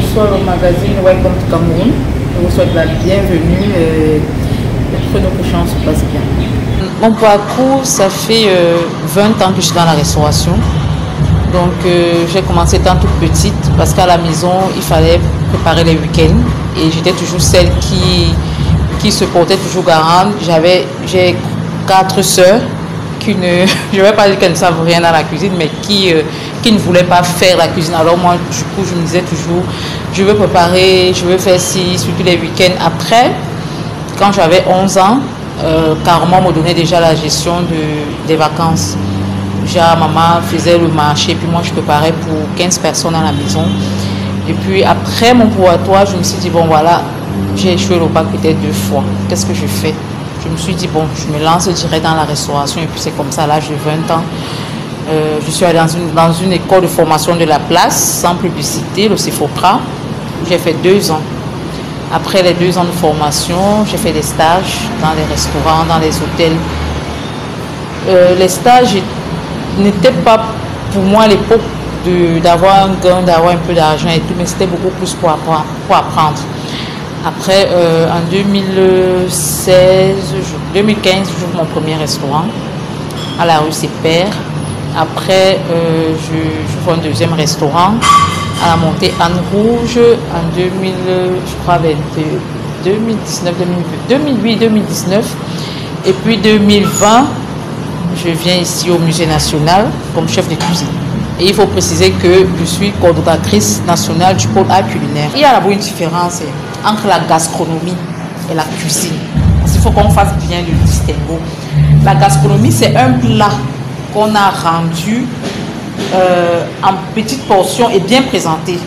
Bonsoir au magazine Welcome to Cameroun. Je vous souhaite la bienvenue et que nos prochains se passent bien. Mon parcours, ça fait 20 ans que je suis dans la restauration. Donc j'ai commencé étant toute petite parce qu'à la maison, il fallait préparer les week-ends. Et j'étais toujours celle qui se portait toujours garante. J'ai 4 sœurs qui ne, je ne vais pas dire qu'elles ne savent rien dans la cuisine, mais qui ne voulaient pas faire la cuisine. Alors moi, du coup, je me disais toujours, je veux préparer, je veux faire ci, surtout les week-ends. Après, quand j'avais 11 ans, Carrément me donnait déjà la gestion des vacances. Déjà, maman faisait le marché, puis moi je préparais pour 15 personnes à la maison. Et puis après mon pourboire, je me suis dit, bon voilà, j'ai échoué le bac peut-être 2 fois. Qu'est-ce que je fais? Je me suis dit, bon, je me lance direct dans la restauration. Et puis c'est comme ça, là j'ai 20 ans. Je suis allée dans une école de formation de la place, sans publicité, le CIFOPRA. J'ai fait 2 ans. Après les 2 ans de formation, j'ai fait des stages dans les restaurants, dans les hôtels. Les stages n'étaient pas pour moi à l'époque d'avoir un gain, d'avoir un peu d'argent et tout, mais c'était beaucoup plus pour apprendre. Après, en 2015, j'ouvre mon premier restaurant à la rue Sépère. Après, j'ouvre un deuxième restaurant à la montée Anne Rouge en 2019. Et puis 2020, je viens ici au Musée National comme chef de cuisine. Et il faut préciser que je suis coordonnatrice nationale du pôle art culinaire. Il y a d'abord une différence entre la gastronomie et la cuisine. Parce qu'il faut qu'on fasse bien le distinguo. La gastronomie, c'est un plat qu'on a rendu en petites portions et bien présenté.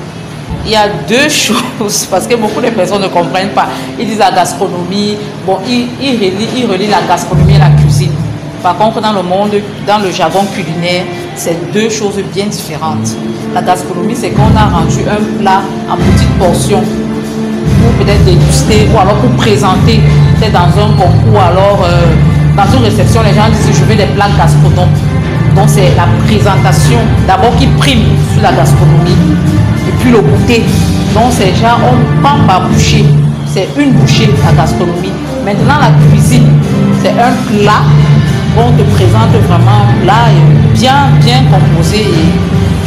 Il y a 2 choses, parce que beaucoup de personnes ne comprennent pas. Ils disent la gastronomie, bon, ils relient la gastronomie et la cuisine. Par contre, dans le monde, dans le jargon culinaire, c'est 2 choses bien différentes. La gastronomie, c'est qu'on a rendu un plat en petites portions pour peut-être déguster ou alors pour présenter, peut-être dans un concours, alors dans une réception, les gens disent je veux des plats gastronomiques. Donc c'est la présentation d'abord qui prime sur la gastronomie et puis le goûter. Donc c'est genre on prend par bouchée, c'est une bouchée la gastronomie. Maintenant la cuisine, c'est un plat, on te présente vraiment un plat bien composé et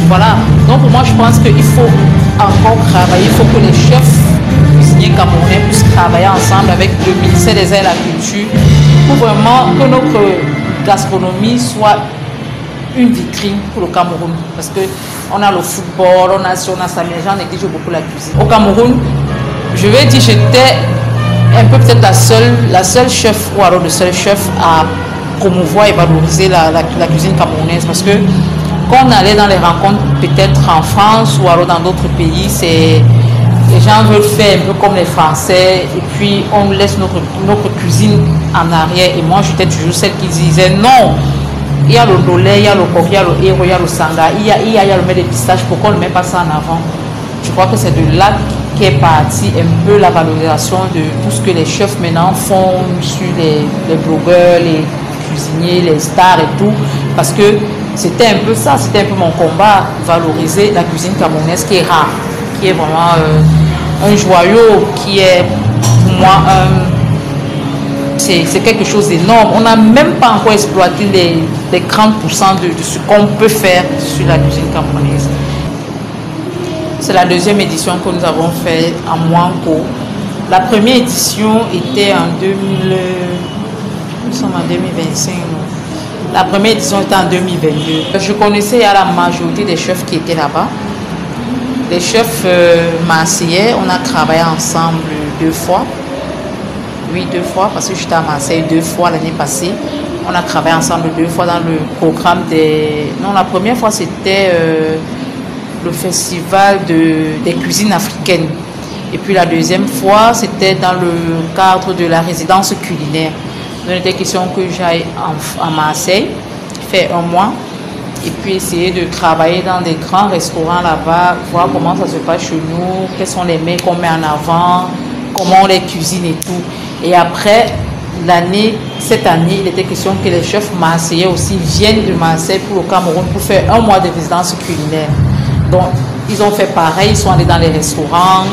voilà. Donc pour moi je pense qu'il faut encore travailler, il faut que les chefs cuisiniers camerounais puissent travailler ensemble avec le ministère des Arts et de la Culture pour vraiment que notre gastronomie soit une vitrine pour le Cameroun, parce que on a le football, on a ça, mais les gens négligent beaucoup la cuisine. Au Cameroun, je vais dire, j'étais un peu peut-être la seule chef ou alors le seul chef à promouvoir et valoriser la cuisine camerounaise, parce que quand on allait dans les rencontres, peut-être en France ou alors dans d'autres pays, les gens veulent faire un peu comme les Français et puis on laisse notre cuisine en arrière. Et moi, j'étais toujours celle qui disait non. Il y a le lolé, il y a le coq, il y a le héros, il y a le sanga, il y a le mets des pistaches. Pourquoi on ne met pas ça en avant? Je crois que c'est de là qu'est partie un peu la valorisation de tout ce que les chefs maintenant font sur les blogueurs, les cuisiniers, les stars et tout. Parce que c'était un peu ça, c'était un peu mon combat, valoriser la cuisine camerounaise qui est rare, qui est vraiment un joyau, qui est pour moi c'est quelque chose d'énorme. On n'a même pas encore exploité les 30% de ce qu'on peut faire sur la cuisine camerounaise. C'est la 2e édition que nous avons fait à Mouanko. La première édition était en 2025. La première édition était en 2022. Je connaissais la majorité des chefs qui étaient là-bas. Les chefs marseillais, on a travaillé ensemble 2 fois. Oui, 2 fois, parce que j'étais à Marseille 2 fois l'année passée. On a travaillé ensemble 2 fois dans le programme des... Non, la première fois, c'était le festival des cuisines africaines. Et puis la 2e fois, c'était dans le cadre de la résidence culinaire. Donc, il était question que j'aille à Marseille, faire 1 mois, et puis essayer de travailler dans des grands restaurants là-bas, voir comment ça se passe chez nous, quels sont les mets qu'on met en avant, comment on les cuisine et tout. Et après, cette année, il était question que les chefs marseillais aussi viennent de Marseille pour le Cameroun pour faire 1 mois de résidence culinaire. Donc, Ils ont fait pareil, ils sont allés dans les restaurants,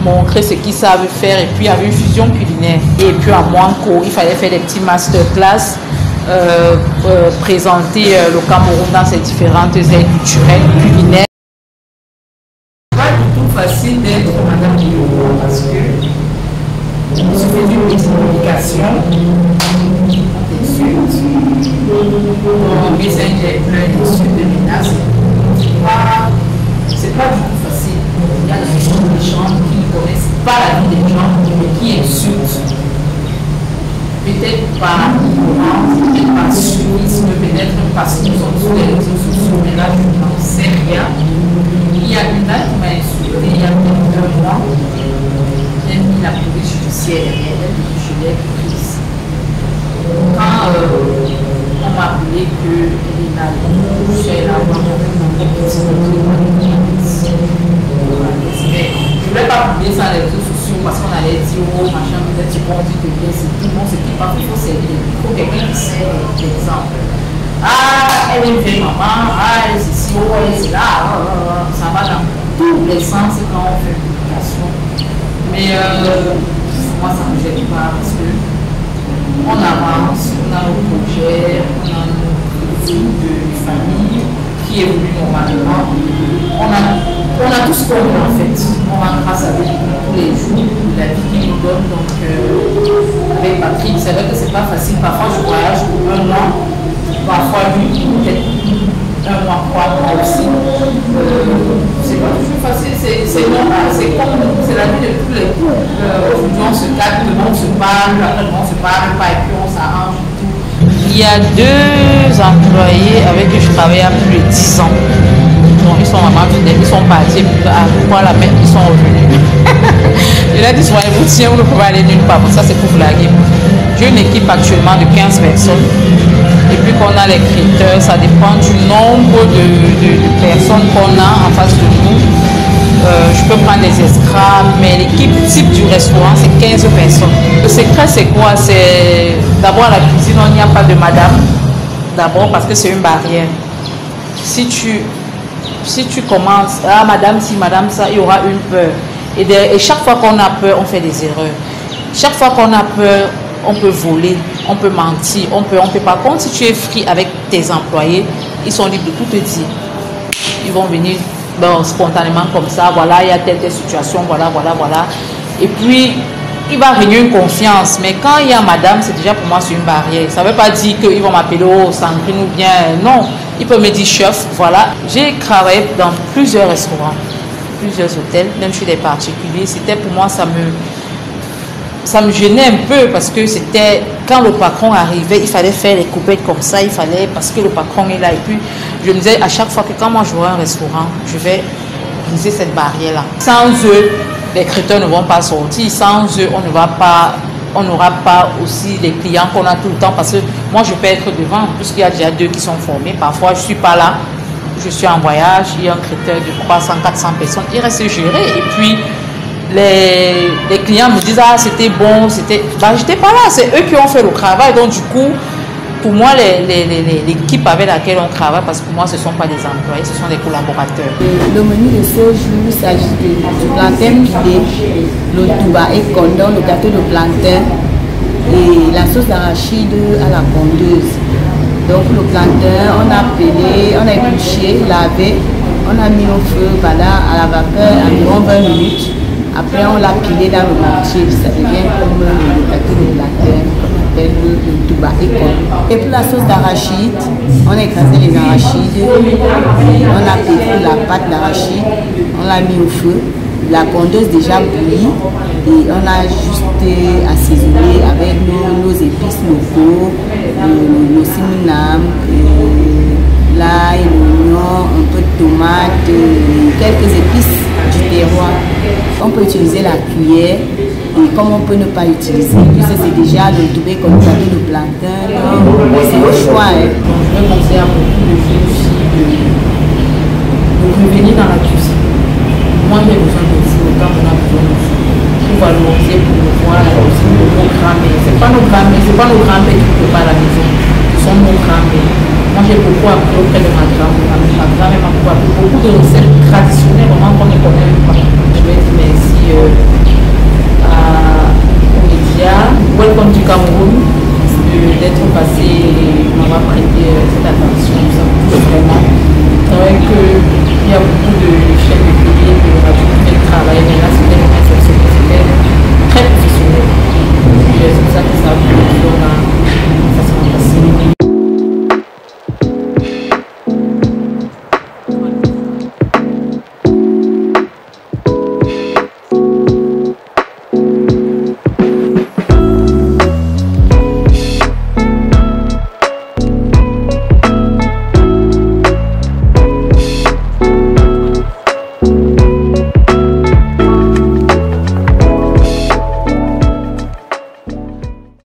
montrer ce qu'ils savent faire, et puis il y avait une fusion culinaire. Et puis à Mouanko, il fallait faire des petits masterclass, présenter le Cameroun dans ses différentes aires culturelles, culinaires. Pas du tout facile d'être Madame Guillaume parce que il se fait d'une explication, d'insultes, mon messenger plein d'insultes, de menaces. C'est pas du tout facile. Il y a des gens qui ne connaissent pas la vie des gens mais qui insultent. Peut-être par ignorance, peut-être par suivisme, peut-être parce qu'ils sont sur les réseaux sociaux, mais là je n'en sais rien. Il y a une dame qui m'a insulté il y a peut-être 2 mois. J'ai mis la police judiciaire derrière elle, je l'ai prise. Quand on m'a appelé qu'elle est là, je suis là, mais je ne vais pas publier ça sur les réseaux sociaux parce qu'on allait dire, oh machin, vous êtes bon, tu te viens, c'est tout le monde, c'est qui parle, il faut servir, il faut quelqu'un qui sert l'exemple. Ah, elle est une vieille maman, ah, elle est ici, oh, elle est là, ça va dans tous les sens quand on fait une publication. Mais moi, ça ne me gêne pas parce que on avance, on a nos projets, on a nos vie de famille qui évolue normalement. On a tout ce qu'on veut en fait. On a grâce à Dieu tous les jours, la vie qu'il nous donne. Donc avec Patrick, c'est vrai que c'est pas facile. Parfois je voyage pour 1 mois, parfois lui peut-être 1 mois, 3 mois aussi. C'est pas toujours facile, c'est normal, c'est la vie de tous les jours. Aujourd'hui on se calme, demain on se parle, après demain on se parle pas et puis on s'arrange et tout. Il y a 2 employés avec qui je travaille à plus de 10 ans. Donc ils sont vraiment fidèles, ils sont partis, pourquoi la même, ils sont revenus. Je leur dis souvent, vous tiens, vous ne pouvez aller nulle part, ça c'est pour blaguer. J'ai une équipe actuellement de 15 personnes. Et puis qu'on a les critères, ça dépend du nombre de personnes qu'on a en face de nous. Je peux prendre des extras, mais l'équipe type du restaurant, c'est 15 personnes. Le secret, c'est quoi? C'est d'abord à la cuisine, il n'y a pas de madame. D'abord parce que c'est une barrière. Si tu commences, ah madame si, madame ça, il y aura une peur. Et chaque fois qu'on a peur, on fait des erreurs. Chaque fois qu'on a peur, on peut voler, on peut mentir, on peut. Par contre, si tu es free avec tes employés, ils sont libres de tout te dire. Ils vont venir spontanément comme ça, voilà, il y a telle situation, voilà. Et puis, il va régner une confiance. Mais quand il y a madame, c'est déjà pour moi c'est une barrière. Ça ne veut pas dire qu'ils vont m'appeler, oh, Sandrine ou bien, non. Il peut me dire chef, voilà. J'ai travaillé dans plusieurs restaurants, plusieurs hôtels, même chez les particuliers. C'était pour moi, ça me gênait un peu parce que c'était quand le patron arrivait, il fallait faire les coupettes comme ça, parce que le patron est là. Et puis je me disais à chaque fois que quand moi j'aurai un restaurant, je vais briser cette barrière-là. Sans eux, les critères ne vont pas sortir. Sans eux, on n'aura pas aussi les clients qu'on a tout le temps parce que moi je peux être devant puisqu'il y a déjà 2 qui sont formés. Parfois je ne suis pas là, je suis en voyage, il y a un critère de 300, 400 personnes, il reste géré. Et puis les clients me disent ah c'était bon, j'étais pas là, c'est eux qui ont fait le travail. Donc du coup pour moi l'équipe avec laquelle on travaille, parce que pour moi ce ne sont pas des employés, ce sont des collaborateurs. Le menu de ce jour, il s'agit du plantain pilé, le touba et condom, le gâteau de plantain et la sauce d'arachide à la pondeuse. Donc le plantain, on a pelé, on a épluché, lavé, on a mis au feu, voilà, à la vapeur environ 20 minutes. Après, on l'a pilé dans le mortier, ça devient comme le gâteau de plantain, qu'on appelle le touba et condom. Et pour la sauce d'arachide, on a écrasé les arachides, on a pétri la pâte d'arachide, on l'a mis au feu. La pondeuse déjà bouillie et on a juste assaisonné avec nos épices locaux, le cinnamon, l'ail, l'oignon, un peu de tomate, quelques épices du terroir. On peut utiliser la cuillère et comme on peut ne pas utiliser, puisque c'est déjà le toubé comme ça, le plantain, c'est au choix. Je vais penser à beaucoup de filles aussi de revenir dans la cuisine. Moi j'ai besoin de vous, le temps qu'on a besoin de vous. Pour valoriser, pour voir la cuisine de nos grands-mères. Ce n'est pas nos grands-mères qui préparent la maison, ce sont nos grands-mères. Moi j'ai beaucoup appris auprès de ma grand-mère. ma grand-mère m'a beaucoup appris beaucoup de recettes traditionnelles, vraiment qu'on ne connaît pas. Je vais dire merci aux médias, Welcome du Cameroun, d'être passé et m'avoir prêté cette attention. Ça me touche vraiment. C'est vrai qu'il y a beaucoup de